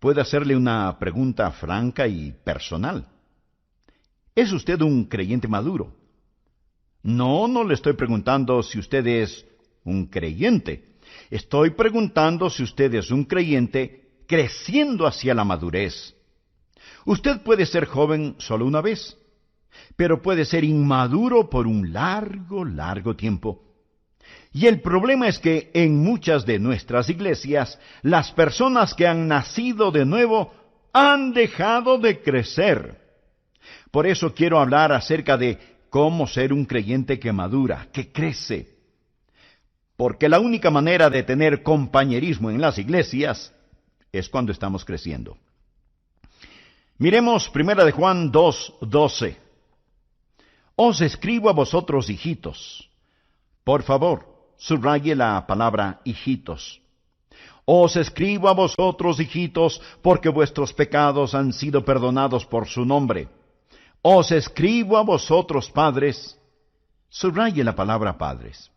puede hacerle una pregunta franca y personal. ¿Es usted un creyente maduro? No le estoy preguntando si usted es un creyente. Estoy preguntando si usted es un creyente creciendo hacia la madurez. Usted puede ser joven solo una vez, pero puede ser inmaduro por un largo tiempo. Y el problema es que en muchas de nuestras iglesias, las personas que han nacido de nuevo han dejado de crecer. Por eso quiero hablar acerca de cómo ser un creyente que madura, que crece. Porque la única manera de tener compañerismo en las iglesias es cuando estamos creciendo. Miremos 1 de Juan 2:12. Os escribo a vosotros, hijitos. Por favor, subraye la palabra hijitos. Os escribo a vosotros, hijitos, porque vuestros pecados han sido perdonados por su nombre. Os escribo a vosotros, padres. Subraye la palabra padres.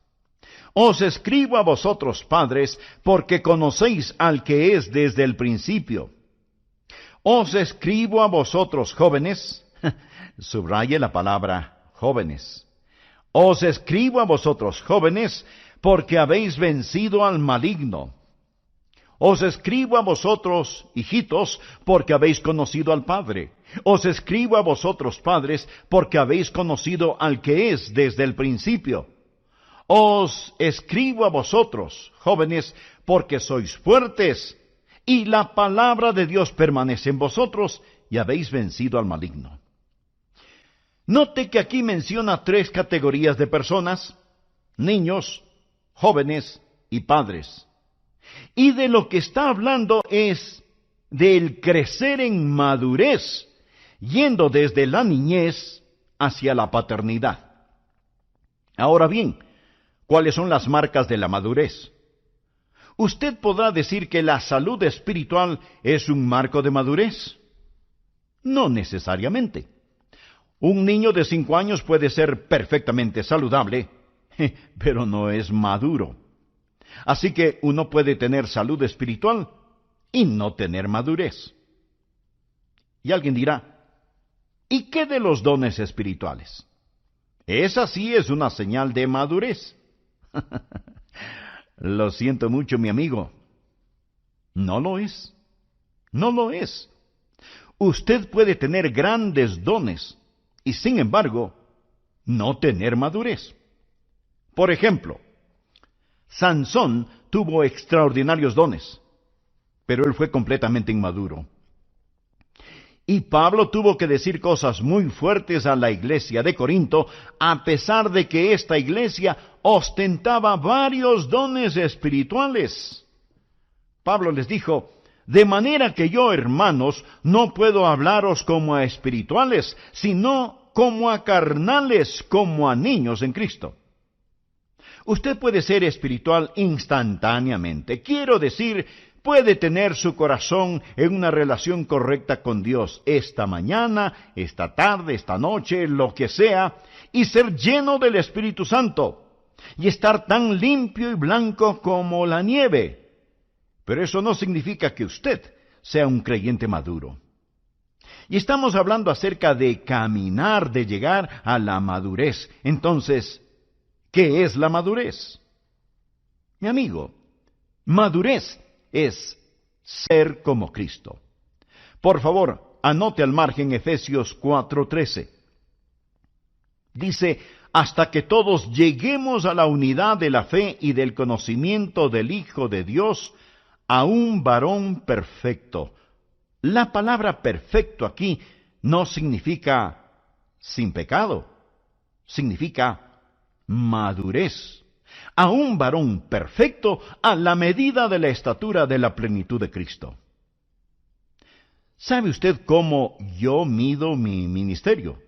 Os escribo a vosotros, padres, porque conocéis al que es desde el principio. Os escribo a vosotros, jóvenes. Subraye la palabra jóvenes. Os escribo a vosotros, jóvenes, porque habéis vencido al maligno. Os escribo a vosotros, hijitos, porque habéis conocido al Padre. Os escribo a vosotros, padres, porque habéis conocido al que es desde el principio. Os escribo a vosotros, jóvenes, porque sois fuertes, y la palabra de Dios permanece en vosotros, y habéis vencido al maligno. Note que aquí menciona 3 categorías de personas: niños, jóvenes y padres. Y de lo que está hablando es del crecer en madurez, yendo desde la niñez hacia la paternidad. Ahora bien, ¿cuáles son las marcas de la madurez? Usted podrá decir que la salud espiritual es un marco de madurez. No necesariamente. Un niño de 5 años puede ser perfectamente saludable, pero no es maduro. Así que uno puede tener salud espiritual y no tener madurez. Y alguien dirá, ¿y qué de los dones espirituales? Esa sí es una señal de madurez. Lo siento mucho, mi amigo. No lo es. No lo es. Usted puede tener grandes dones y, sin embargo, no tener madurez. Por ejemplo, Sansón tuvo extraordinarios dones, pero él fue completamente inmaduro. Y Pablo tuvo que decir cosas muy fuertes a la iglesia de Corinto, a pesar de que esta iglesia ostentaba varios dones espirituales. Pablo les dijo, de manera que yo, hermanos, no puedo hablaros como a espirituales, sino como a carnales, como a niños en Cristo. Usted puede ser espiritual instantáneamente. Quiero decir, puede tener su corazón en una relación correcta con Dios esta mañana, esta tarde, esta noche, lo que sea, y ser lleno del Espíritu Santo, y estar tan limpio y blanco como la nieve. Pero eso no significa que usted sea un creyente maduro. Y estamos hablando acerca de caminar, de llegar a la madurez. Entonces, ¿qué es la madurez? Mi amigo, madurez es ser como Cristo. Por favor, anote al margen Efesios 4:13. Dice, hasta que todos lleguemos a la unidad de la fe y del conocimiento del Hijo de Dios, a un varón perfecto. La palabra perfecto aquí no significa sin pecado, significa madurez. A un varón perfecto a la medida de la estatura de la plenitud de Cristo. ¿Sabe usted cómo yo mido mi ministerio?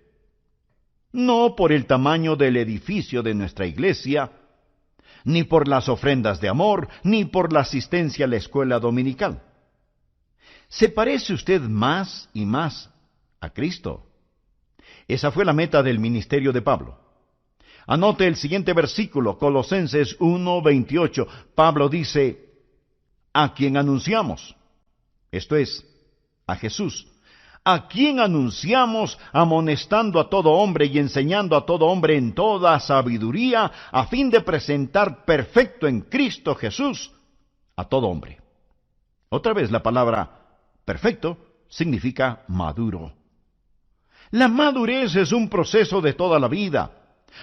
No por el tamaño del edificio de nuestra iglesia, ni por las ofrendas de amor, ni por la asistencia a la escuela dominical. ¿Se parece usted más y más a Cristo? Esa fue la meta del ministerio de Pablo. Anote el siguiente versículo, Colosenses 1:28. Pablo dice, a quien anunciamos, esto es, a Jesús, a quien anunciamos amonestando a todo hombre y enseñando a todo hombre en toda sabiduría, a fin de presentar perfecto en Cristo Jesús a todo hombre. Otra vez la palabra perfecto significa maduro. La madurez es un proceso de toda la vida.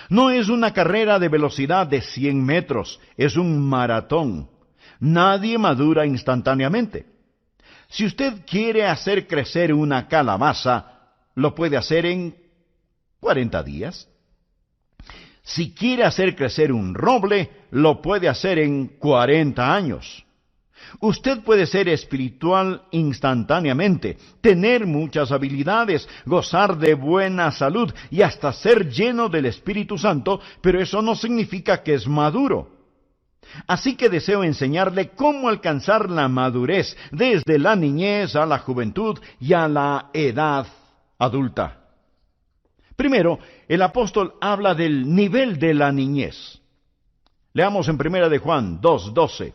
No es una carrera de velocidad de 100 metros, es un maratón. Nadie madura instantáneamente. Si usted quiere hacer crecer una calabaza, lo puede hacer en 40 días. Si quiere hacer crecer un roble, lo puede hacer en 40 años. Usted puede ser espiritual instantáneamente, tener muchas habilidades, gozar de buena salud y hasta ser lleno del Espíritu Santo, pero eso no significa que es maduro. Así que deseo enseñarle cómo alcanzar la madurez desde la niñez a la juventud y a la edad adulta. Primero, el apóstol habla del nivel de la niñez. Leamos en 1 de Juan 2:12.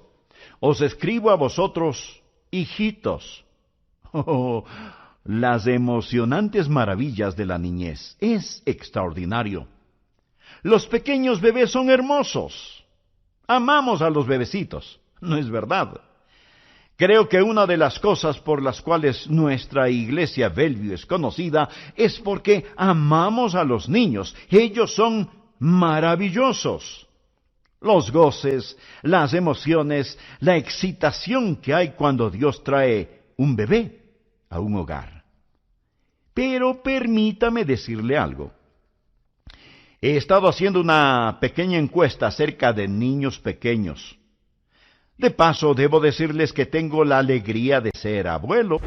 Os escribo a vosotros, hijitos. Oh, las emocionantes maravillas de la niñez. Es extraordinario. Los pequeños bebés son hermosos. Amamos a los bebecitos, ¿no es verdad? Creo que una de las cosas por las cuales nuestra iglesia Bellevue es conocida es porque amamos a los niños. Ellos son maravillosos. Los goces, las emociones, la excitación que hay cuando Dios trae un bebé a un hogar. Pero permítame decirle algo. He estado haciendo una pequeña encuesta acerca de niños pequeños. De paso, debo decirles que tengo la alegría de ser abuelo.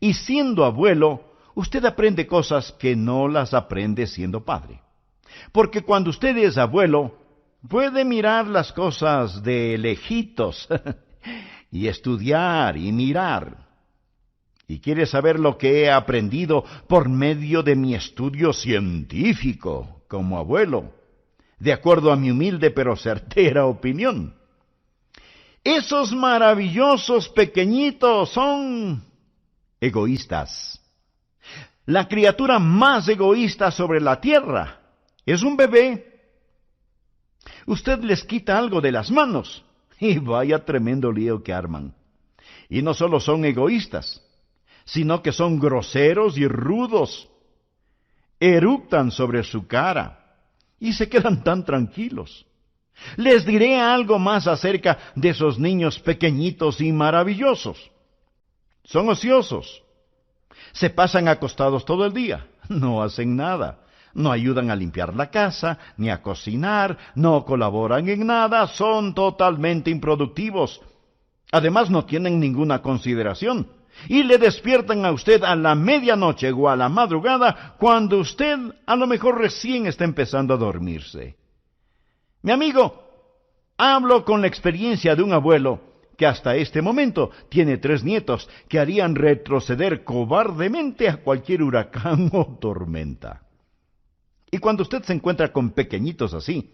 Y siendo abuelo, usted aprende cosas que no las aprende siendo padre. Porque cuando usted es abuelo, puede mirar las cosas de lejitos y estudiar y mirar. Y quiere saber lo que he aprendido por medio de mi estudio científico como abuelo, de acuerdo a mi humilde pero certera opinión. Esos maravillosos pequeñitos son egoístas. La criatura más egoísta sobre la tierra es un bebé. Usted les quita algo de las manos y vaya tremendo lío que arman. Y no solo son egoístas, sino que son groseros y rudos. Eructan sobre su cara y se quedan tan tranquilos. Les diré algo más acerca de esos niños pequeñitos y maravillosos. Son ociosos. Se pasan acostados todo el día. No hacen nada. No ayudan a limpiar la casa, ni a cocinar, no colaboran en nada, son totalmente improductivos. Además, no tienen ninguna consideración. Y le despiertan a usted a la medianoche o a la madrugada, cuando usted a lo mejor recién está empezando a dormirse. Mi amigo, hablo con la experiencia de un abuelo que hasta este momento tiene 3 nietos que harían retroceder cobardemente a cualquier huracán o tormenta. Y cuando usted se encuentra con pequeñitos así,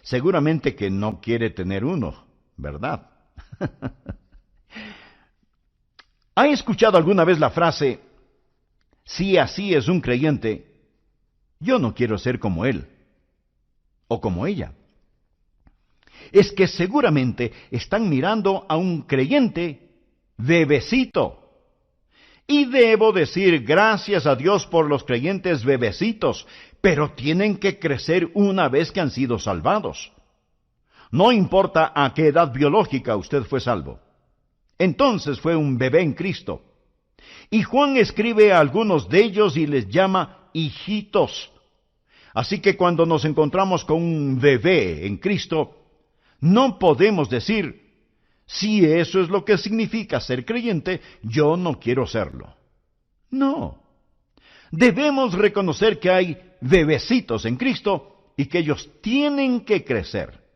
seguramente que no quiere tener uno, ¿verdad? ¿Ha escuchado alguna vez la frase, si así es un creyente, yo no quiero ser como él o como ella? Es que seguramente están mirando a un creyente bebecito. Y debo decir gracias a Dios por los creyentes bebecitos, pero tienen que crecer una vez que han sido salvados. No importa a qué edad biológica usted fue salvo. Entonces fue un bebé en Cristo. Y Juan escribe a algunos de ellos y les llama hijitos. Así que cuando nos encontramos con un bebé en Cristo, no podemos decir, si eso es lo que significa ser creyente, yo no quiero serlo. No. Debemos reconocer que hay bebecitos en Cristo y que ellos tienen que crecer.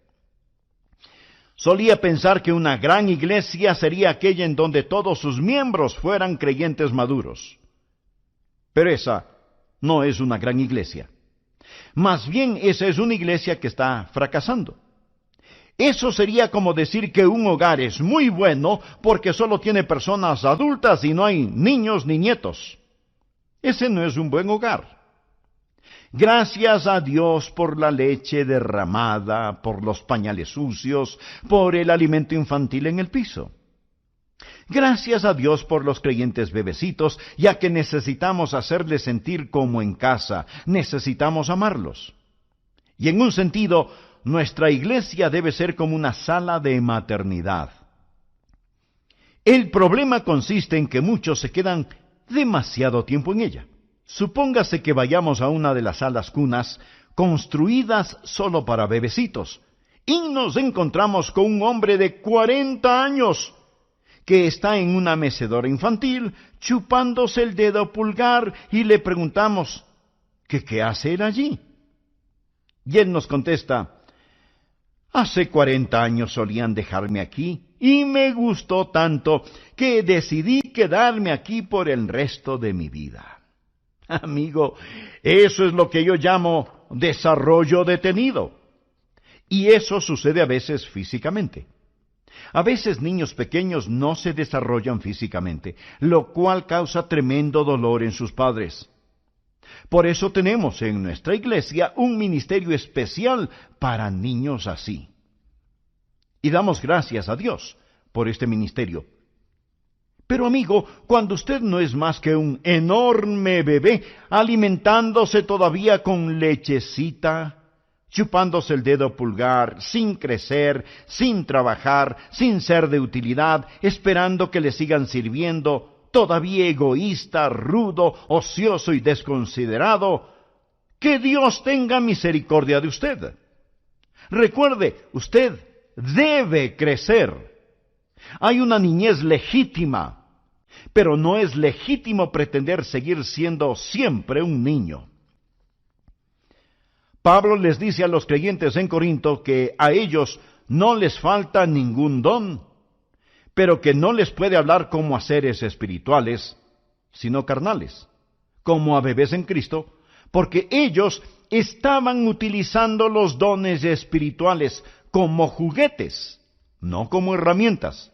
Solía pensar que una gran iglesia sería aquella en donde todos sus miembros fueran creyentes maduros. Pero esa no es una gran iglesia. Más bien, esa es una iglesia que está fracasando. Eso sería como decir que un hogar es muy bueno porque solo tiene personas adultas y no hay niños ni nietos. Ese no es un buen hogar. Gracias a Dios por la leche derramada, por los pañales sucios, por el alimento infantil en el piso. Gracias a Dios por los creyentes bebecitos, ya que necesitamos hacerles sentir como en casa, necesitamos amarlos. Y en un sentido, nuestra iglesia debe ser como una sala de maternidad. El problema consiste en que muchos se quedan demasiado tiempo en ella. Supóngase que vayamos a una de las salas cunas construidas solo para bebecitos y nos encontramos con un hombre de 40 años que está en una mecedora infantil chupándose el dedo pulgar y le preguntamos, ¿qué hace él allí? Y él nos contesta, hace 40 años solían dejarme aquí y me gustó tanto que decidí quedarme aquí por el resto de mi vida. Amigo, eso es lo que yo llamo desarrollo detenido. Y eso sucede a veces físicamente. A veces niños pequeños no se desarrollan físicamente, lo cual causa tremendo dolor en sus padres. Por eso tenemos en nuestra iglesia un ministerio especial para niños así. Y damos gracias a Dios por este ministerio. Pero amigo, cuando usted no es más que un enorme bebé, alimentándose todavía con lechecita, chupándose el dedo pulgar, sin crecer, sin trabajar, sin ser de utilidad, esperando que le sigan sirviendo, todavía egoísta, rudo, ocioso y desconsiderado, que Dios tenga misericordia de usted. Recuerde, usted debe crecer. Hay una niñez legítima, pero no es legítimo pretender seguir siendo siempre un niño. Pablo les dice a los creyentes en Corinto que a ellos no les falta ningún don, pero que no les puede hablar como a seres espirituales, sino carnales, como a bebés en Cristo, porque ellos estaban utilizando los dones espirituales como juguetes, no como herramientas.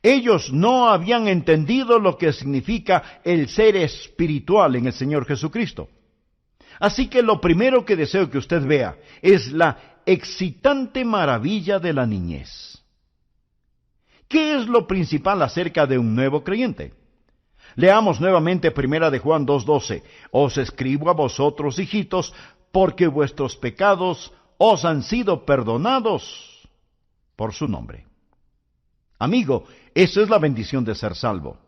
Ellos no habían entendido lo que significa el ser espiritual en el Señor Jesucristo. Así que lo primero que deseo que usted vea es la excitante maravilla de la niñez. ¿Qué es lo principal acerca de un nuevo creyente? Leamos nuevamente 1 de Juan 2:12. Os escribo a vosotros, hijitos, porque vuestros pecados os han sido perdonados por su nombre. Amigo, esa es la bendición de ser salvo.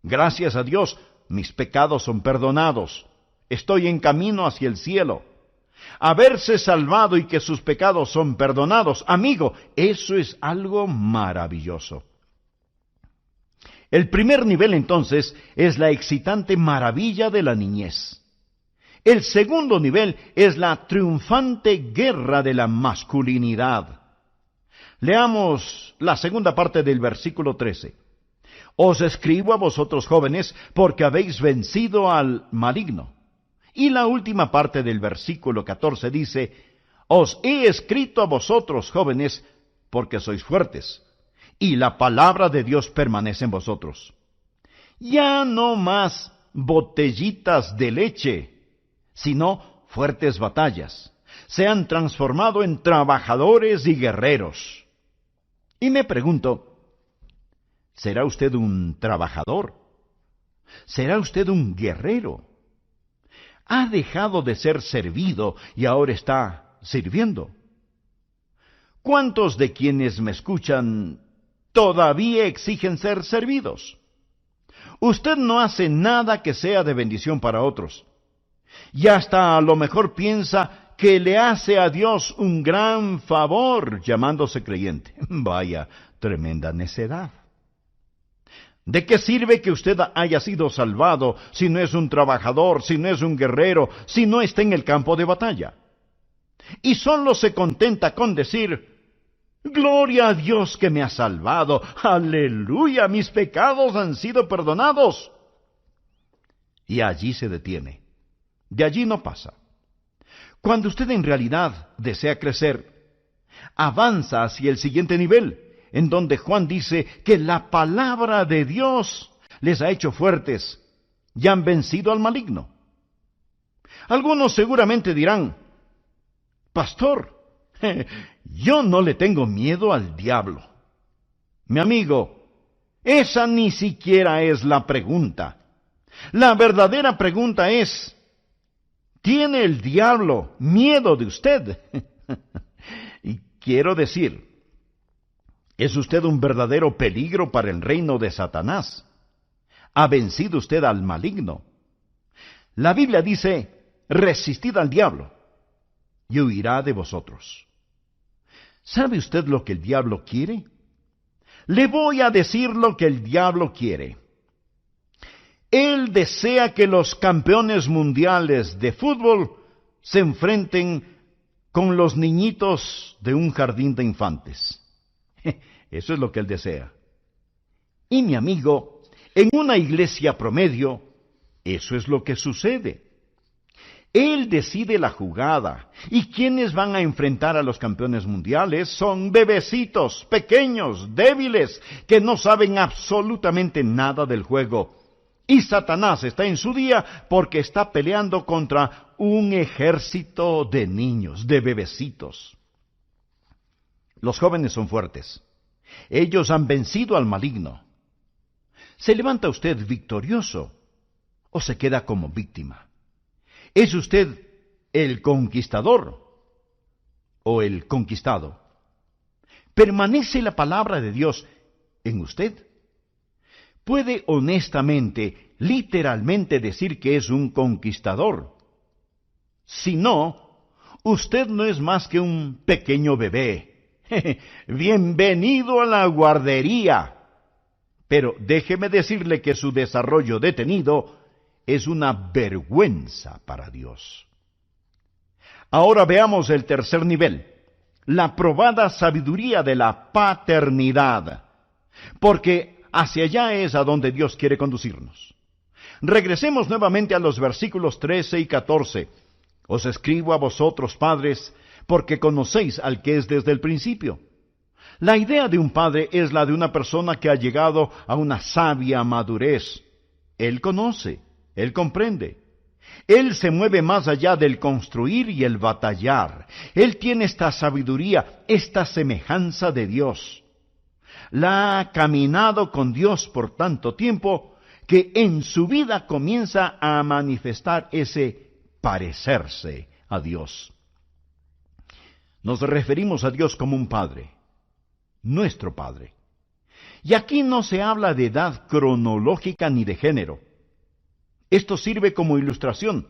Gracias a Dios, mis pecados son perdonados. Estoy en camino hacia el cielo. Haberse salvado y que sus pecados son perdonados, amigo, eso es algo maravilloso. El primer nivel entonces es la excitante maravilla de la niñez. El segundo nivel es la triunfante guerra de la masculinidad. Leamos la segunda parte del versículo 13. Os escribo a vosotros jóvenes porque habéis vencido al maligno. Y la última parte del versículo 14 dice, os he escrito a vosotros jóvenes porque sois fuertes, y la palabra de Dios permanece en vosotros. Ya no más botellitas de leche, sino fuertes batallas. Se han transformado en trabajadores y guerreros. Y me pregunto, ¿Será usted un trabajador? ¿Será usted un guerrero? ¿Ha dejado de ser servido y ahora está sirviendo? ¿Cuántos de quienes me escuchan todavía exigen ser servidos? Usted no hace nada que sea de bendición para otros. Y hasta a lo mejor piensa que le hace a Dios un gran favor llamándose creyente. Vaya, tremenda necedad. ¿De qué sirve que usted haya sido salvado si no es un trabajador, si no es un guerrero, si no está en el campo de batalla? Y solo se contenta con decir: gloria a Dios que me ha salvado, aleluya, mis pecados han sido perdonados. Y allí se detiene. De allí no pasa. Cuando usted en realidad desea crecer, avanza hacia el siguiente nivel, en donde Juan dice que la palabra de Dios les ha hecho fuertes y han vencido al maligno. Algunos seguramente dirán: pastor, yo no le tengo miedo al diablo. Mi amigo, esa ni siquiera es la pregunta. La verdadera pregunta es: ¿tiene el diablo miedo de usted? Y quiero decir, ¿es usted un verdadero peligro para el reino de Satanás? ¿Ha vencido usted al maligno? La Biblia dice: resistid al diablo y huirá de vosotros. ¿Sabe usted lo que el diablo quiere? Le voy a decir lo que el diablo quiere. Él desea que los campeones mundiales de fútbol se enfrenten con los niñitos de un jardín de infantes. Eso es lo que él desea. Y mi amigo, en una iglesia promedio, eso es lo que sucede. Él decide la jugada, y quienes van a enfrentar a los campeones mundiales son bebecitos, pequeños, débiles, que no saben absolutamente nada del juego. Y Satanás está en su día porque está peleando contra un ejército de niños, de bebecitos. Los jóvenes son fuertes. Ellos han vencido al maligno. ¿Se levanta usted victorioso o se queda como víctima? ¿Es usted el conquistador o el conquistado? ¿Permanece la palabra de Dios en usted? ¿Puede honestamente, literalmente decir que es un conquistador? Si no, usted no es más que un pequeño bebé. Bienvenido a la guardería. Pero déjeme decirle que su desarrollo detenido es una vergüenza para Dios. Ahora veamos el tercer nivel, la probada sabiduría de la paternidad, porque hacia allá es a donde Dios quiere conducirnos. Regresemos nuevamente a los versículos 13 y 14. Os escribo a vosotros, padres, porque conocéis al que es desde el principio. La idea de un padre es la de una persona que ha llegado a una sabia madurez. Él conoce, él comprende. Él se mueve más allá del construir y el batallar. Él tiene esta sabiduría, esta semejanza de Dios. La ha caminado con Dios por tanto tiempo que en su vida comienza a manifestar ese parecerse a Dios. Nos referimos a Dios como un Padre, nuestro Padre. Y aquí no se habla de edad cronológica ni de género. Esto sirve como ilustración,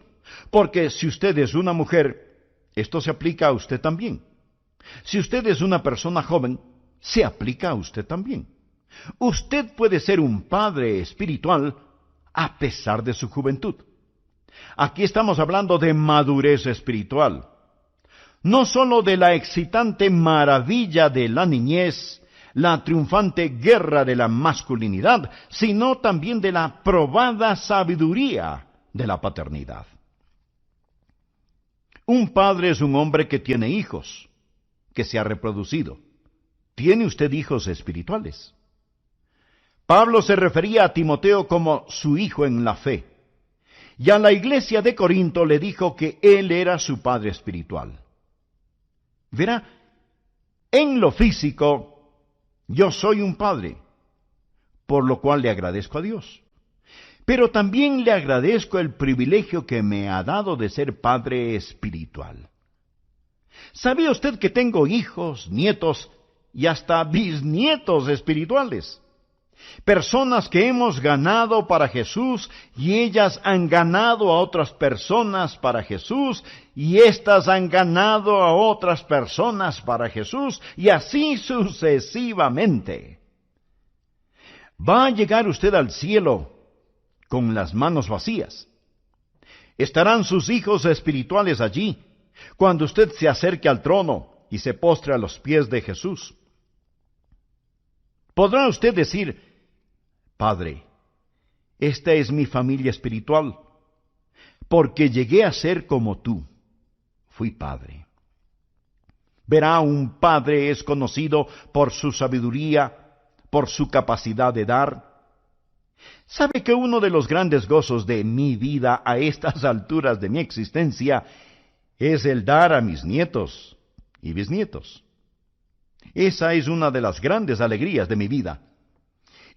porque si usted es una mujer, esto se aplica a usted también. Si usted es una persona joven, se aplica a usted también. Usted puede ser un padre espiritual a pesar de su juventud. Aquí estamos hablando de madurez espiritual. No sólo de la excitante maravilla de la niñez, la triunfante guerra de la masculinidad, sino también de la probada sabiduría de la paternidad. Un padre es un hombre que tiene hijos, que se ha reproducido. ¿Tiene usted hijos espirituales? Pablo se refería a Timoteo como su hijo en la fe, y a la iglesia de Corinto le dijo que él era su padre espiritual. Verá, en lo físico, yo soy un padre, por lo cual le agradezco a Dios. Pero también le agradezco el privilegio que me ha dado de ser padre espiritual. ¿Sabía usted que tengo hijos, nietos y hasta bisnietos espirituales? Personas que hemos ganado para Jesús y ellas han ganado a otras personas para Jesús y éstas han ganado a otras personas para Jesús y así sucesivamente. Va a llegar usted al cielo con las manos vacías. Estarán sus hijos espirituales allí cuando usted se acerque al trono y se postre a los pies de Jesús. Podrá usted decir: Padre, esta es mi familia espiritual, porque llegué a ser como tú. Fui padre. Verá, un padre es conocido por su sabiduría, por su capacidad de dar. ¿Sabe que uno de los grandes gozos de mi vida a estas alturas de mi existencia es el dar a mis nietos y bisnietos? Esa es una de las grandes alegrías de mi vida.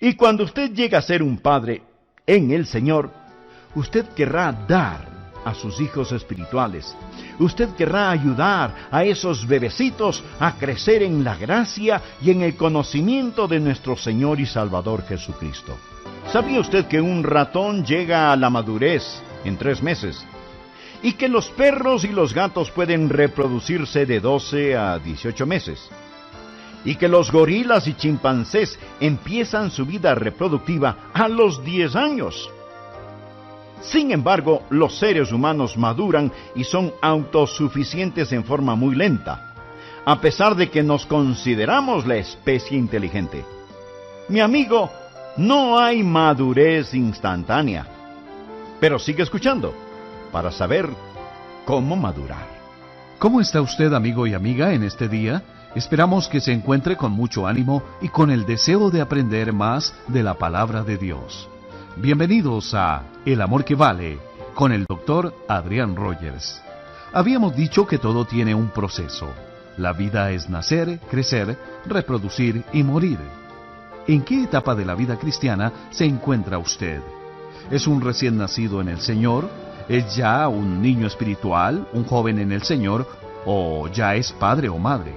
Y cuando usted llega a ser un padre en el Señor, usted querrá dar a sus hijos espirituales. Usted querrá ayudar a esos bebecitos a crecer en la gracia y en el conocimiento de nuestro Señor y Salvador Jesucristo. ¿Sabía usted que un ratón llega a la madurez en 3 meses? Y que los perros y los gatos pueden reproducirse de 12 a 18 meses. Y que los gorilas y chimpancés empiezan su vida reproductiva a los 10 años. Sin embargo, los seres humanos maduran y son autosuficientes en forma muy lenta, a pesar de que nos consideramos la especie inteligente. Mi amigo, no hay madurez instantánea, pero sigue escuchando para saber cómo madurar. ¿Cómo está usted, amigo y amiga, en este día? Esperamos que se encuentre con mucho ánimo y con el deseo de aprender más de la palabra de Dios. Bienvenidos a El Amor que Vale, con el Dr. Adrián Rogers. Habíamos dicho que todo tiene un proceso. La vida es nacer, crecer, reproducir y morir. ¿En qué etapa de la vida cristiana se encuentra usted? ¿Es un recién nacido en el Señor? ¿Es ya un niño espiritual, un joven en el Señor, o ya es padre o madre?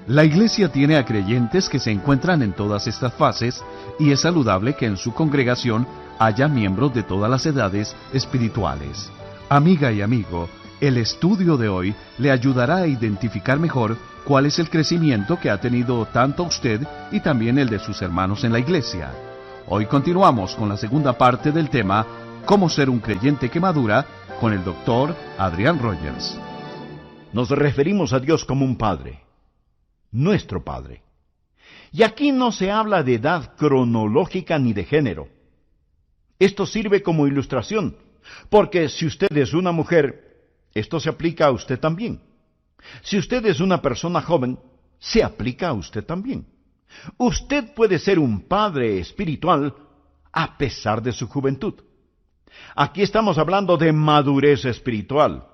La Iglesia tiene a creyentes que se encuentran en todas estas fases y es saludable que en su congregación haya miembros de todas las edades espirituales. Amiga y amigo, el estudio de hoy le ayudará a identificar mejor cuál es el crecimiento que ha tenido tanto usted y también el de sus hermanos en la Iglesia. Hoy continuamos con la segunda parte del tema Cómo ser un creyente que madura, con el Dr. Adrián Rogers. Nos referimos a Dios como un Padre, nuestro Padre. Y aquí no se habla de edad cronológica ni de género. Esto sirve como ilustración, porque si usted es una mujer, esto se aplica a usted también. Si usted es una persona joven, se aplica a usted también. Usted puede ser un padre espiritual a pesar de su juventud. Aquí estamos hablando de madurez espiritual.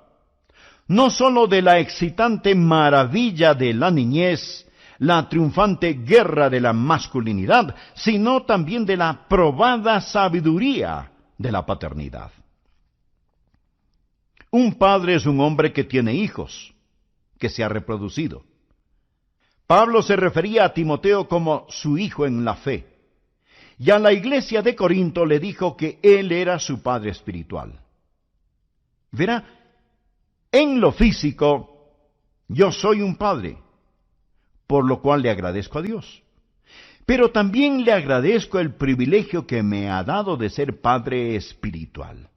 No sólo de la excitante maravilla de la niñez, la triunfante guerra de la masculinidad, sino también de la probada sabiduría de la paternidad. Un padre es un hombre que tiene hijos, que se ha reproducido. Pablo se refería a Timoteo como su hijo en la fe, y a la iglesia de Corinto le dijo que él era su padre espiritual. Verá, en lo físico, yo soy un padre, por lo cual le agradezco a Dios. Pero también le agradezco el privilegio que me ha dado de ser padre espiritual.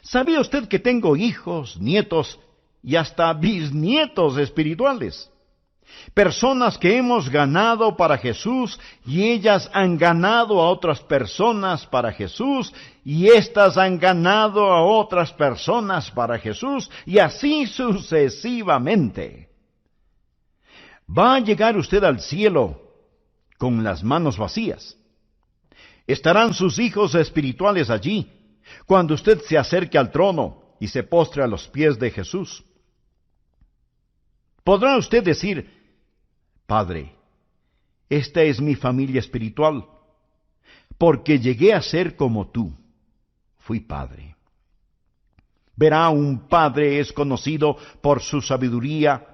¿Sabía usted que tengo hijos, nietos y hasta bisnietos espirituales? Personas que hemos ganado para Jesús y ellas han ganado a otras personas para Jesús y éstas han ganado a otras personas para Jesús y así sucesivamente. Va a llegar usted al cielo con las manos vacías. Estarán sus hijos espirituales allí cuando usted se acerque al trono y se postre a los pies de Jesús. Podrá usted decir: Padre, esta es mi familia espiritual, porque llegué a ser como tú. Fui padre. Verá, un padre es conocido por su sabiduría,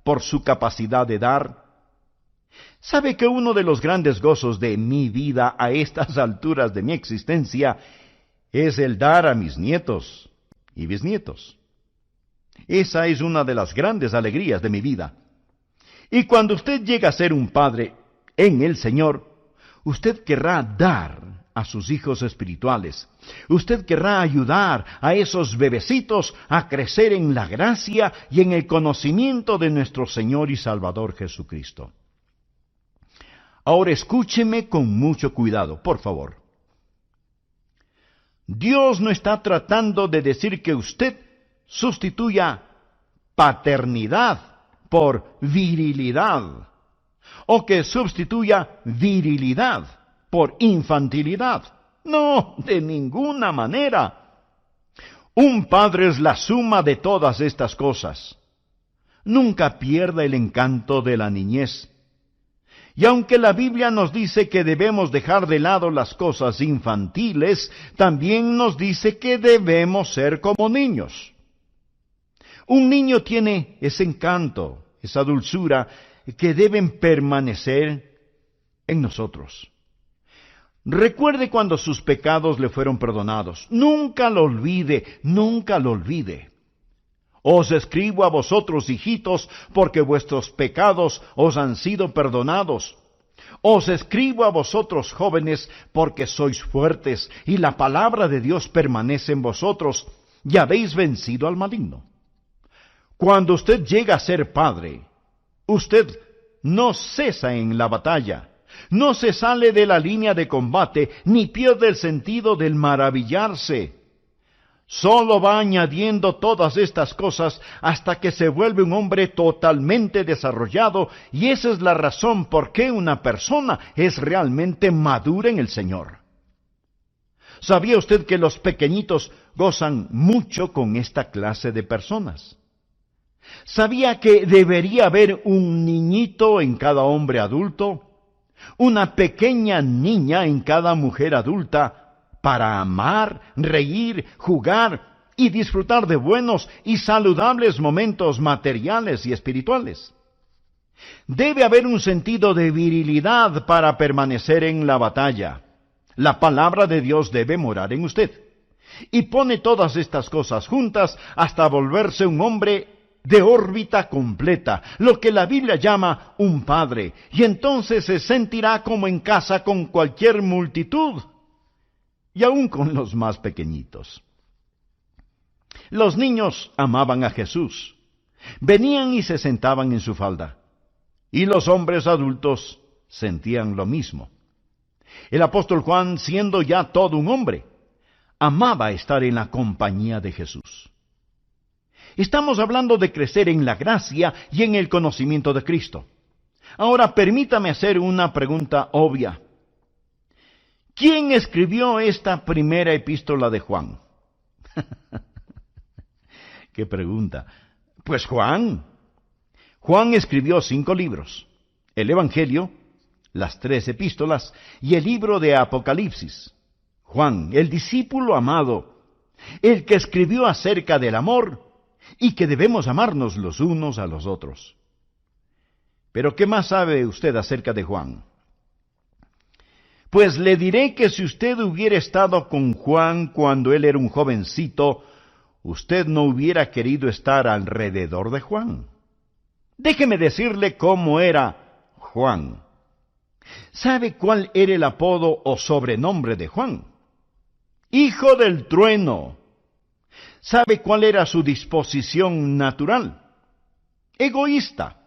por su capacidad de dar. ¿Sabe que uno de los grandes gozos de mi vida a estas alturas de mi existencia es el dar a mis nietos y bisnietos? Esa es una de las grandes alegrías de mi vida. Y cuando usted llega a ser un padre en el Señor, usted querrá dar a sus hijos espirituales. Usted querrá ayudar a esos bebecitos a crecer en la gracia y en el conocimiento de nuestro Señor y Salvador Jesucristo. Ahora escúcheme con mucho cuidado, por favor. Dios no está tratando de decir que usted sustituya paternidad por virilidad, o que sustituya virilidad por infantilidad. No, de ninguna manera. Un padre es la suma de todas estas cosas. Nunca pierda el encanto de la niñez. Y aunque la Biblia nos dice que debemos dejar de lado las cosas infantiles, también nos dice que debemos ser como niños. Un niño tiene ese encanto, esa dulzura, que deben permanecer en nosotros. Recuerde cuando sus pecados le fueron perdonados. Nunca lo olvide, nunca lo olvide. Os escribo a vosotros, hijitos, porque vuestros pecados os han sido perdonados. Os escribo a vosotros, jóvenes, porque sois fuertes, y la palabra de Dios permanece en vosotros, y habéis vencido al maligno. Cuando usted llega a ser padre, usted no cesa en la batalla. No se sale de la línea de combate, ni pierde el sentido del maravillarse. Solo va añadiendo todas estas cosas hasta que se vuelve un hombre totalmente desarrollado, y esa es la razón por qué una persona es realmente madura en el Señor. ¿Sabía usted que los pequeñitos gozan mucho con esta clase de personas? ¿Sabía que debería haber un niñito en cada hombre adulto? Una pequeña niña en cada mujer adulta, para amar, reír, jugar y disfrutar de buenos y saludables momentos materiales y espirituales. Debe haber un sentido de virilidad para permanecer en la batalla. La palabra de Dios debe morar en usted. Y pone todas estas cosas juntas hasta volverse un hombre de órbita completa, lo que la Biblia llama un padre, y entonces se sentirá como en casa con cualquier multitud, y aún con los más pequeñitos. Los niños amaban a Jesús, venían y se sentaban en su falda, y los hombres adultos sentían lo mismo. El apóstol Juan, siendo ya todo un hombre, amaba estar en la compañía de Jesús. Estamos hablando de crecer en la gracia y en el conocimiento de Cristo. Ahora permítame hacer una pregunta obvia. ¿Quién escribió esta primera epístola de Juan? ¿Qué pregunta? Pues Juan. Juan escribió 5 libros: el Evangelio, las 3 epístolas y el libro de Apocalipsis. Juan, el discípulo amado, el que escribió acerca del amor y que debemos amarnos los unos a los otros. Pero ¿qué más sabe usted acerca de Juan? Pues le diré que si usted hubiera estado con Juan cuando él era un jovencito, usted no hubiera querido estar alrededor de Juan. Déjeme decirle cómo era Juan. ¿Sabe cuál era el apodo o sobrenombre de Juan? Hijo del trueno. ¿Sabe cuál era su disposición natural? Egoísta.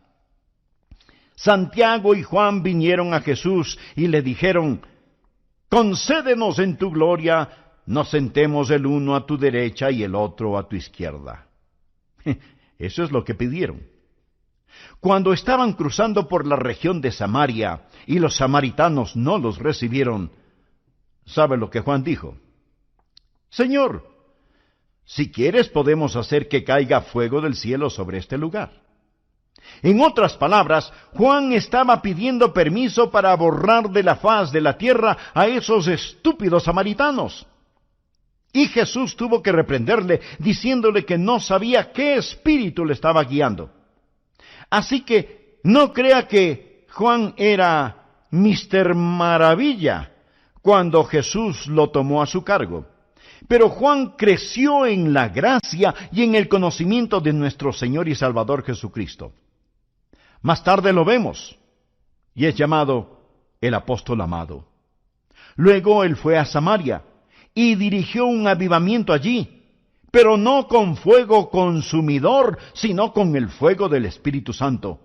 Santiago y Juan vinieron a Jesús y le dijeron: concédenos en tu gloria, nos sentemos el uno a tu derecha y el otro a tu izquierda. Eso es lo que pidieron. Cuando estaban cruzando por la región de Samaria y los samaritanos no los recibieron, ¿sabe lo que Juan dijo? Señor, si quieres podemos hacer que caiga fuego del cielo sobre este lugar. En otras palabras, Juan estaba pidiendo permiso para borrar de la faz de la tierra a esos estúpidos samaritanos. Y Jesús tuvo que reprenderle, diciéndole que no sabía qué espíritu le estaba guiando. Así que no crea que Juan era Mr. Maravilla cuando Jesús lo tomó a su cargo. Pero Juan creció en la gracia y en el conocimiento de nuestro Señor y Salvador Jesucristo. Más tarde lo vemos, y es llamado el apóstol amado. Luego él fue a Samaria y dirigió un avivamiento allí, pero no con fuego consumidor, sino con el fuego del Espíritu Santo.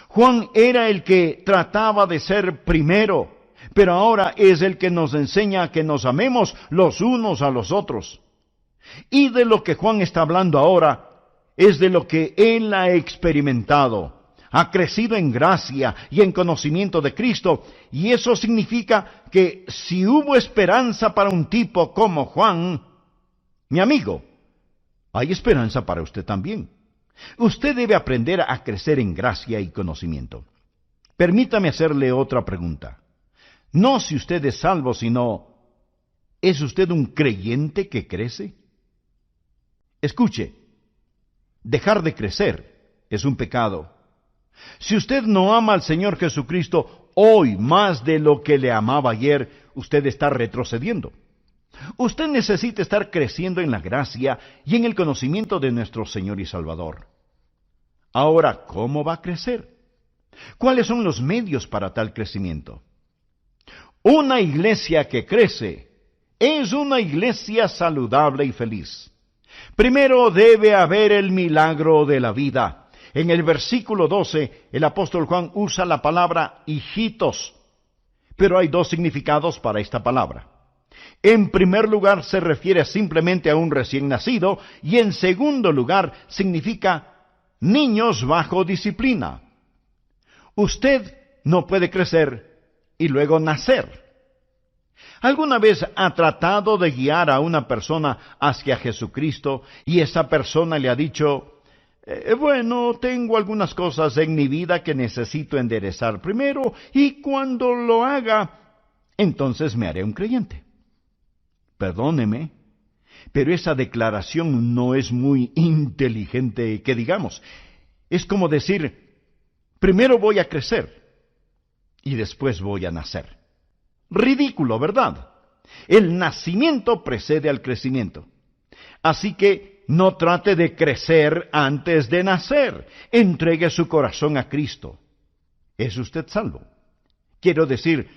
Juan era el que trataba de ser primero, pero ahora es el que nos enseña a que nos amemos los unos a los otros. Y de lo que Juan está hablando ahora es de lo que él ha experimentado. Ha crecido en gracia y en conocimiento de Cristo, y eso significa que si hubo esperanza para un tipo como Juan, mi amigo, hay esperanza para usted también. Usted debe aprender a crecer en gracia y conocimiento. Permítame hacerle otra pregunta. No si usted es salvo, sino, ¿es usted un creyente que crece? Escuche, dejar de crecer es un pecado. Si usted no ama al Señor Jesucristo hoy más de lo que le amaba ayer, usted está retrocediendo. Usted necesita estar creciendo en la gracia y en el conocimiento de nuestro Señor y Salvador. Ahora, ¿cómo va a crecer? ¿Cuáles son los medios para tal crecimiento? Una iglesia que crece es una iglesia saludable y feliz. Primero debe haber el milagro de la vida. En el versículo 12, el apóstol Juan usa la palabra hijitos, pero hay dos significados para esta palabra. En primer lugar, se refiere simplemente a un recién nacido, y en segundo lugar, significa niños bajo disciplina. Usted no puede crecer y luego nacer. ¿Alguna vez ha tratado de guiar a una persona hacia Jesucristo y esa persona le ha dicho, bueno, tengo algunas cosas en mi vida que necesito enderezar primero, y cuando lo haga, entonces me haré un creyente? Perdóneme, pero esa declaración no es muy inteligente, que digamos. Es como decir, primero voy a crecer, y después voy a nacer. Ridículo, ¿verdad? El nacimiento precede al crecimiento. Así que no trate de crecer antes de nacer. Entregue su corazón a Cristo. ¿Es usted salvo? Quiero decir,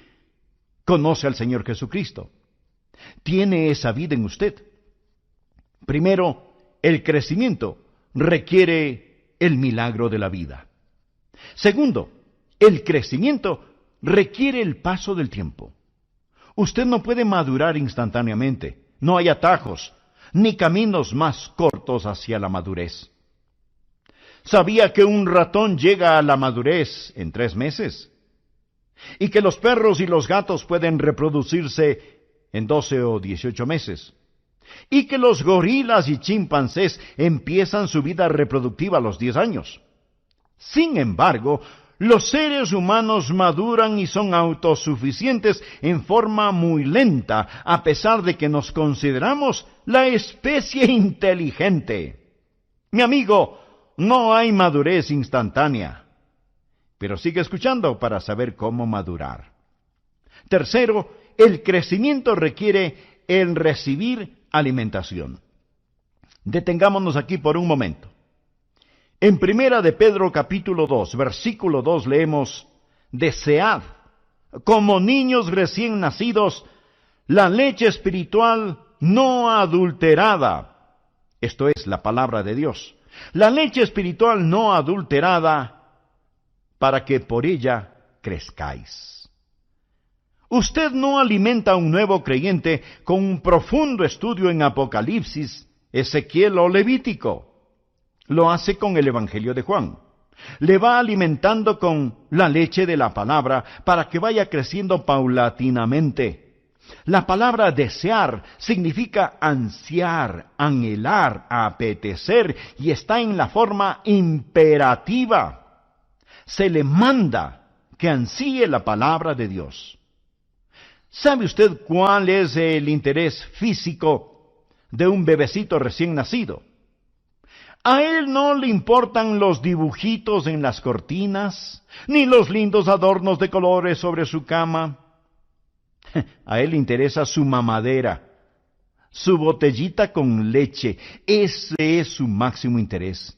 conoce al Señor Jesucristo. Tiene esa vida en usted. Primero, el crecimiento requiere el milagro de la vida. Segundo, el crecimiento requiere el paso del tiempo. Usted no puede madurar instantáneamente. No hay atajos, ni caminos más cortos hacia la madurez. ¿Sabía que un ratón llega a la madurez en 3 meses? Y que los perros y los gatos pueden reproducirse en 12 o 18 meses. Y que los gorilas y chimpancés empiezan su vida reproductiva a los 10 años. Sin embargo, los seres humanos maduran y son autosuficientes en forma muy lenta, a pesar de que nos consideramos la especie inteligente. Mi amigo, no hay madurez instantánea, pero sigue escuchando para saber cómo madurar. Tercero, el crecimiento requiere el recibir alimentación. Detengámonos aquí por un momento. En Primera de Pedro capítulo 2, versículo 2 leemos, desead, como niños recién nacidos, la leche espiritual no adulterada. Esto es la palabra de Dios. La leche espiritual no adulterada, para que por ella crezcáis. Usted no alimenta a un nuevo creyente con un profundo estudio en Apocalipsis, Ezequiel o Levítico. Lo hace con el Evangelio de Juan. Le va alimentando con la leche de la palabra para que vaya creciendo paulatinamente. La palabra desear significa ansiar, anhelar, apetecer y está en la forma imperativa. Se le manda que ansíe la palabra de Dios. ¿Sabe usted cuál es el interés físico de un bebecito recién nacido? A él no le importan los dibujitos en las cortinas, ni los lindos adornos de colores sobre su cama. A él le interesa su mamadera, su botellita con leche. Ese es su máximo interés.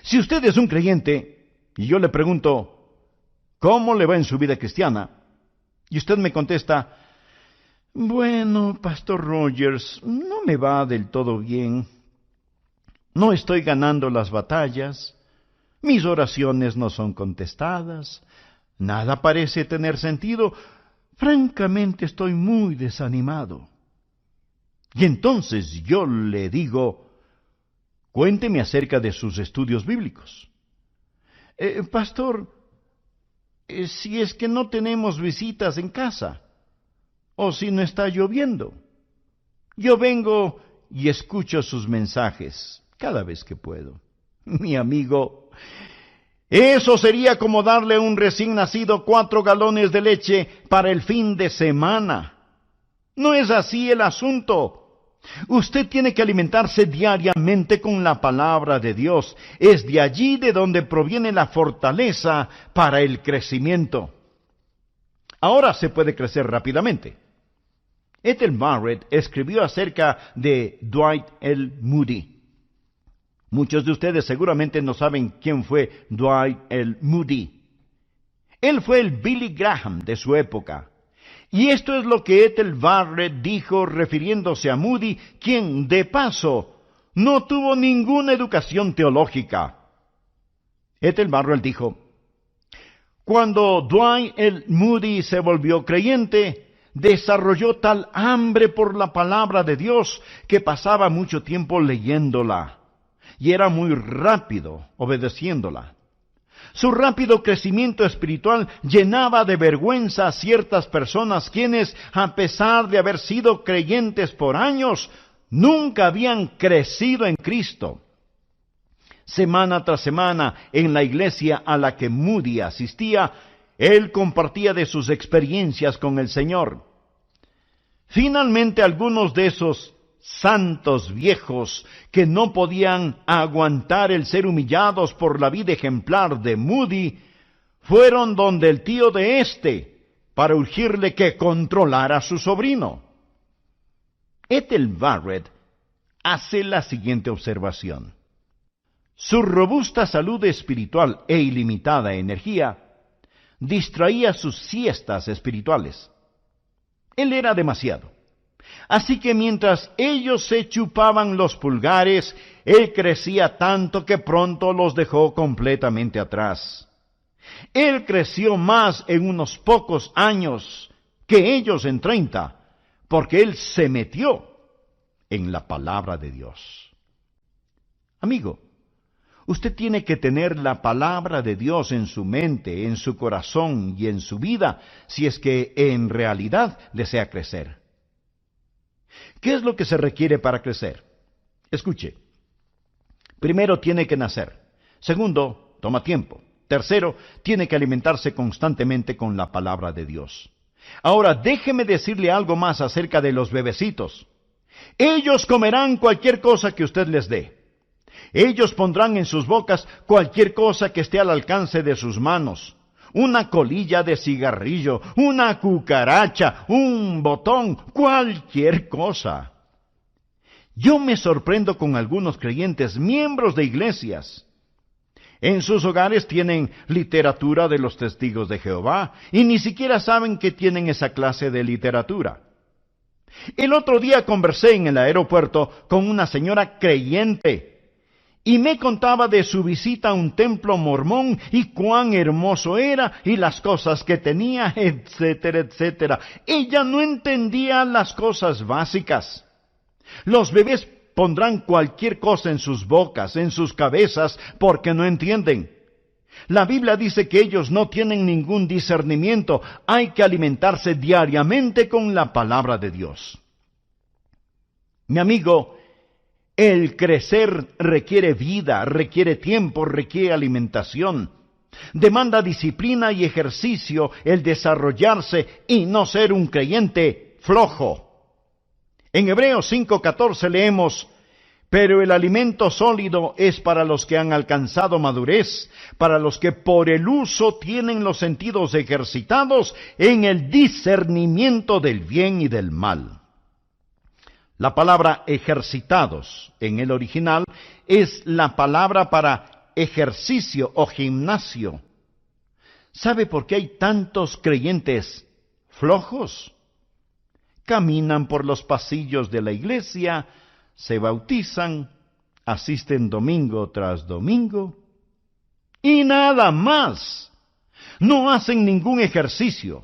Si usted es un creyente, y yo le pregunto, ¿cómo le va en su vida cristiana? Y usted me contesta, bueno, Pastor Rogers, no me va del todo bien. No estoy ganando las batallas, mis oraciones no son contestadas, nada parece tener sentido. Francamente estoy muy desanimado. Y entonces yo le digo, cuénteme acerca de sus estudios bíblicos. Pastor, si es que no tenemos visitas en casa, o si no está lloviendo, yo vengo y escucho sus mensajes cada vez que puedo. Mi amigo, eso sería como darle a un recién nacido 4 galones de leche para el fin de semana. No es así el asunto. Usted tiene que alimentarse diariamente con la palabra de Dios. Es de allí de donde proviene la fortaleza para el crecimiento. Ahora se puede crecer rápidamente. Ethel Barrett escribió acerca de Dwight L. Moody. Muchos de ustedes seguramente no saben quién fue Dwight L. Moody. Él fue el Billy Graham de su época. Y esto es lo que Ethel Barrett dijo refiriéndose a Moody, quien, de paso, no tuvo ninguna educación teológica. Ethel Barrett dijo, cuando Dwight L. Moody se volvió creyente, desarrolló tal hambre por la palabra de Dios que pasaba mucho tiempo leyéndola. Y era muy rápido obedeciéndola. Su rápido crecimiento espiritual llenaba de vergüenza a ciertas personas quienes, a pesar de haber sido creyentes por años, nunca habían crecido en Cristo. Semana tras semana, en la iglesia a la que Moody asistía, él compartía de sus experiencias con el Señor. Finalmente, algunos de esos santos viejos que no podían aguantar el ser humillados por la vida ejemplar de Moody, fueron donde el tío de para urgirle que controlara a su sobrino. Ethel Barrett hace la siguiente observación. Su robusta salud espiritual e ilimitada energía distraía sus siestas espirituales. Él era demasiado. Así que mientras ellos se chupaban los pulgares, él crecía tanto que pronto los dejó completamente atrás. Él creció más en unos pocos años que ellos en 30, porque él se metió en la palabra de Dios. Amigo, usted tiene que tener la palabra de Dios en su mente, en su corazón y en su vida, si es que en realidad desea crecer. ¿Qué es lo que se requiere para crecer? Escuche. Primero, tiene que nacer. Segundo, toma tiempo. Tercero, tiene que alimentarse constantemente con la palabra de Dios. Ahora, déjeme decirle algo más acerca de los bebecitos. Ellos comerán cualquier cosa que usted les dé. Ellos pondrán en sus bocas cualquier cosa que esté al alcance de sus manos. Una colilla de cigarrillo, una cucaracha, un botón, cualquier cosa. Yo me sorprendo con algunos creyentes, miembros de iglesias. En sus hogares tienen literatura de los testigos de Jehová y ni siquiera saben que tienen esa clase de literatura. El otro día conversé en el aeropuerto con una señora creyente y me contaba de su visita a un templo mormón y cuán hermoso era y las cosas que tenía, etcétera, etcétera. Ella no entendía las cosas básicas. Los bebés pondrán cualquier cosa en sus bocas, en sus cabezas, porque no entienden. La Biblia dice que ellos no tienen ningún discernimiento. Hay que alimentarse diariamente con la palabra de Dios. Mi amigo, el crecer requiere vida, requiere tiempo, requiere alimentación. Demanda disciplina y ejercicio el desarrollarse y no ser un creyente flojo. En Hebreos 5:14 leemos: pero el alimento sólido es para los que han alcanzado madurez, para los que por el uso tienen los sentidos ejercitados en el discernimiento del bien y del mal. La palabra ejercitados en el original es la palabra para ejercicio o gimnasio. ¿Sabe por qué hay tantos creyentes flojos? Caminan por los pasillos de la iglesia, se bautizan, asisten domingo tras domingo, y nada más. No hacen ningún ejercicio.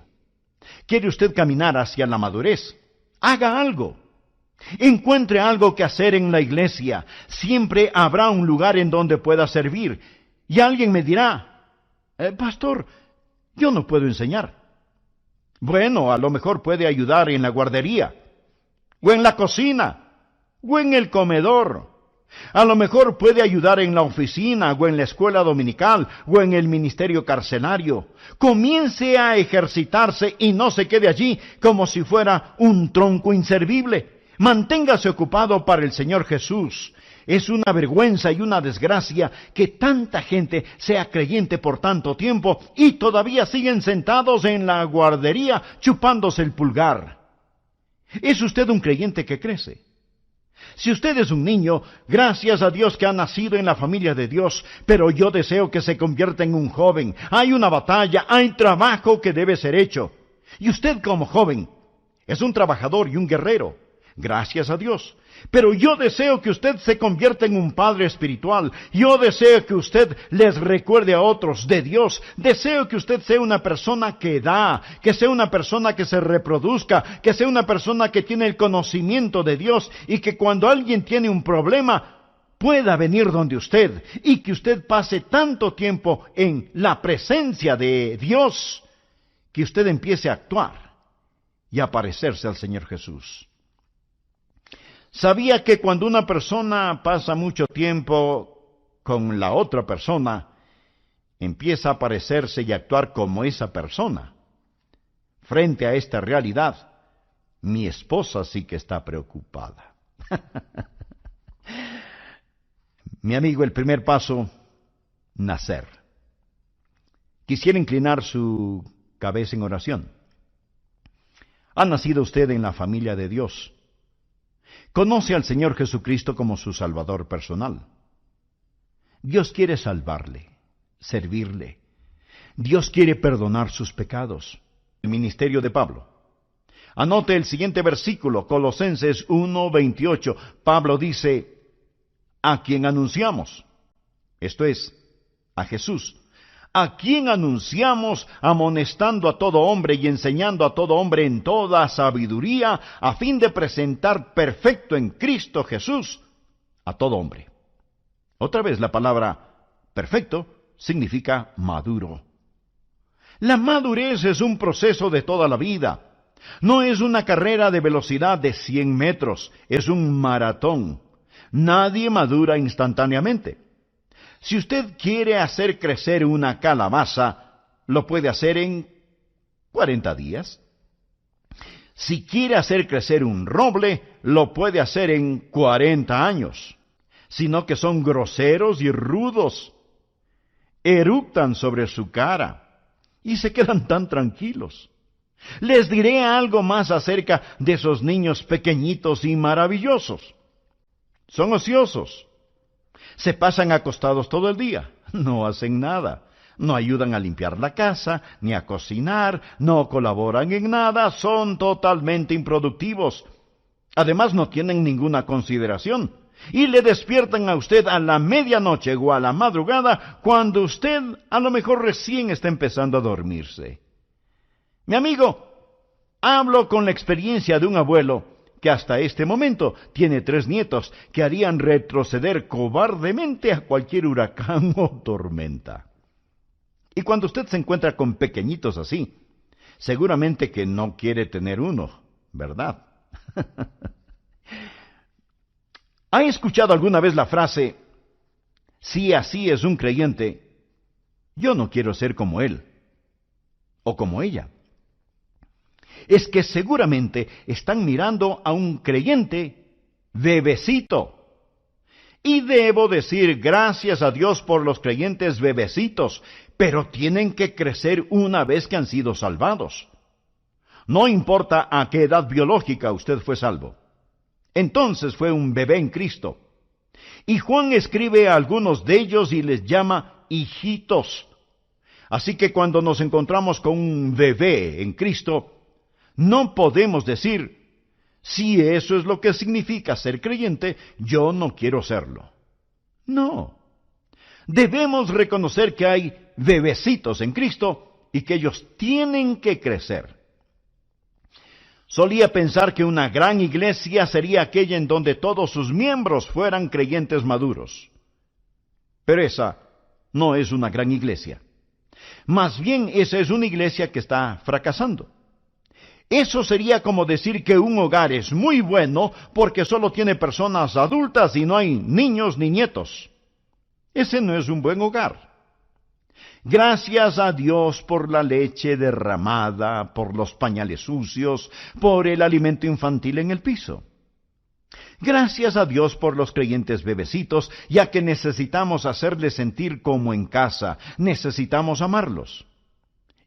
¿Quiere usted caminar hacia la madurez? Haga algo. Encuentre algo que hacer en la iglesia. Siempre habrá un lugar en donde pueda servir. Y alguien me dirá: pastor, yo no puedo enseñar. Bueno, a lo mejor puede ayudar en la guardería, o en la cocina, o en el comedor. A lo mejor puede ayudar en la oficina, o en la escuela dominical, o en el ministerio carcelario. Comience a ejercitarse y no se quede allí como si fuera un tronco inservible. Manténgase ocupado para el Señor Jesús. Es una vergüenza y una desgracia que tanta gente sea creyente por tanto tiempo y todavía siguen sentados en la guardería chupándose el pulgar. ¿Es usted un creyente que crece? Si usted es un niño, gracias a Dios que ha nacido en la familia de Dios, pero yo deseo que se convierta en un joven. Hay una batalla, hay trabajo que debe ser hecho. Y usted como joven es un trabajador y un guerrero. Gracias a Dios. Pero yo deseo que usted se convierta en un padre espiritual. Yo deseo que usted les recuerde a otros de Dios. Deseo que usted sea una persona que da, que sea una persona que se reproduzca, que sea una persona que tiene el conocimiento de Dios y que cuando alguien tiene un problema pueda venir donde usted y que usted pase tanto tiempo en la presencia de Dios que usted empiece a actuar y a parecerse al Señor Jesús. ¿Sabía que cuando una persona pasa mucho tiempo con la otra persona, empieza a parecerse y actuar como esa persona? Frente a esta realidad, mi esposa sí que está preocupada. Mi amigo, el primer paso, nacer. Quisiera inclinar su cabeza en oración. ¿Ha nacido usted en la familia de Dios? Conoce al Señor Jesucristo como su Salvador personal. Dios quiere salvarle, servirle. Dios quiere perdonar sus pecados. El ministerio de Pablo. Anote el siguiente versículo, Colosenses 1:28. Pablo dice: a quien anunciamos, esto es, a Jesús, a quien anunciamos amonestando a todo hombre y enseñando a todo hombre en toda sabiduría, a fin de presentar perfecto en Cristo Jesús a todo hombre. Otra vez la palabra perfecto significa maduro. La madurez es un proceso de toda la vida. No es una carrera de velocidad de 100 metros, es un maratón. Nadie madura instantáneamente. Si usted quiere hacer crecer una calabaza, lo puede hacer en 40 días. Si quiere hacer crecer un roble, lo puede hacer en 40 años. Sino que son groseros y rudos. Eructan sobre su cara y se quedan tan tranquilos. Les diré algo más acerca de esos niños pequeñitos y maravillosos. Son ociosos. Se pasan acostados todo el día, no hacen nada, no ayudan a limpiar la casa, ni a cocinar, no colaboran en nada, son totalmente improductivos. Además no tienen ninguna consideración, y le despiertan a usted a la medianoche o a la madrugada, cuando usted a lo mejor recién está empezando a dormirse. Mi amigo, hablo con la experiencia de un abuelo que hasta este momento tiene 3 nietos que harían retroceder cobardemente a cualquier huracán o tormenta. Y cuando usted se encuentra con pequeñitos así, seguramente que no quiere tener uno, ¿verdad? ¿Ha escuchado alguna vez la frase, si así es un creyente, yo no quiero ser como él o como ella? Es que seguramente están mirando a un creyente bebecito. Y debo decir gracias a Dios por los creyentes bebecitos, pero tienen que crecer una vez que han sido salvados. No importa a qué edad biológica usted fue salvo. Entonces fue un bebé en Cristo. Y Juan escribe a algunos de ellos y les llama hijitos. Así que cuando nos encontramos con un bebé en Cristo, no podemos decir, si eso es lo que significa ser creyente, yo no quiero serlo. No. Debemos reconocer que hay bebecitos en Cristo y que ellos tienen que crecer. Solía pensar que una gran iglesia sería aquella en donde todos sus miembros fueran creyentes maduros. Pero esa no es una gran iglesia. Más bien, esa es una iglesia que está fracasando. Eso sería como decir que un hogar es muy bueno porque solo tiene personas adultas y no hay niños ni nietos. Ese no es un buen hogar. Gracias a Dios por la leche derramada, por los pañales sucios, por el alimento infantil en el piso. Gracias a Dios por los creyentes bebecitos, ya que necesitamos hacerles sentir como en casa, necesitamos amarlos.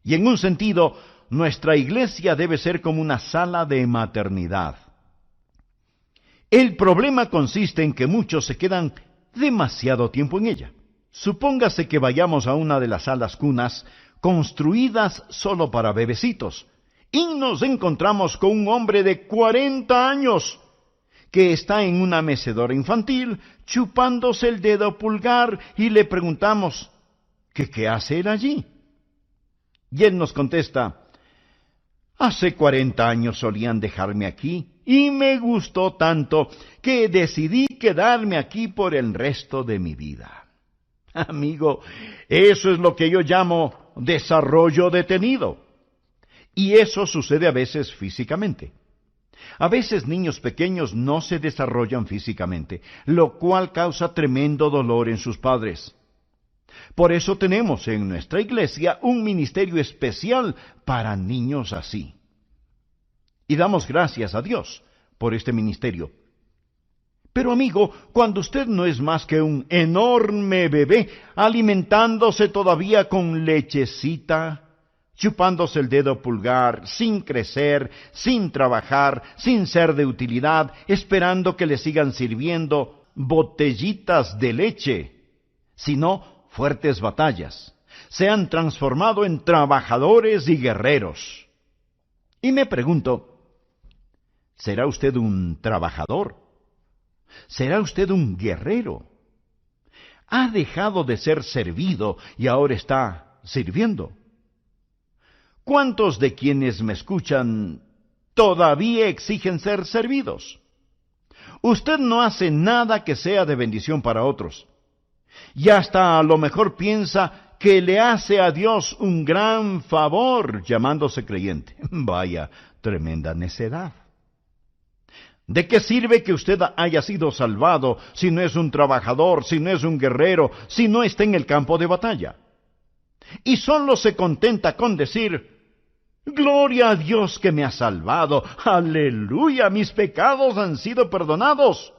Y en un sentido, nuestra iglesia debe ser como una sala de maternidad. El problema consiste en que muchos se quedan demasiado tiempo en ella. Supóngase que vayamos a una de las salas cunas construidas solo para bebecitos y nos encontramos con un hombre de 40 años que está en una mecedora infantil chupándose el dedo pulgar y le preguntamos, ¿qué hace él allí? Y él nos contesta, hace 40 años solían dejarme aquí y me gustó tanto que decidí quedarme aquí por el resto de mi vida. Amigo, eso es lo que yo llamo desarrollo detenido. Y eso sucede a veces físicamente. A veces niños pequeños no se desarrollan físicamente, lo cual causa tremendo dolor en sus padres. Por eso tenemos en nuestra iglesia un ministerio especial para niños así. Y damos gracias a Dios por este ministerio. Pero amigo, cuando usted no es más que un enorme bebé, alimentándose todavía con lechecita, chupándose el dedo pulgar, sin crecer, sin trabajar, sin ser de utilidad, esperando que le sigan sirviendo botellitas de leche, sino fuertes batallas, se han transformado en trabajadores y guerreros. Y me pregunto, ¿será usted un trabajador? ¿Será usted un guerrero? ¿Ha dejado de ser servido y ahora está sirviendo? ¿Cuántos de quienes me escuchan todavía exigen ser servidos? Usted no hace nada que sea de bendición para otros. Y hasta a lo mejor piensa que le hace a Dios un gran favor llamándose creyente. Vaya, tremenda necedad. ¿De qué sirve que usted haya sido salvado si no es un trabajador, si no es un guerrero, si no está en el campo de batalla? Y solo se contenta con decir, gloria a Dios que me ha salvado, aleluya, mis pecados han sido perdonados.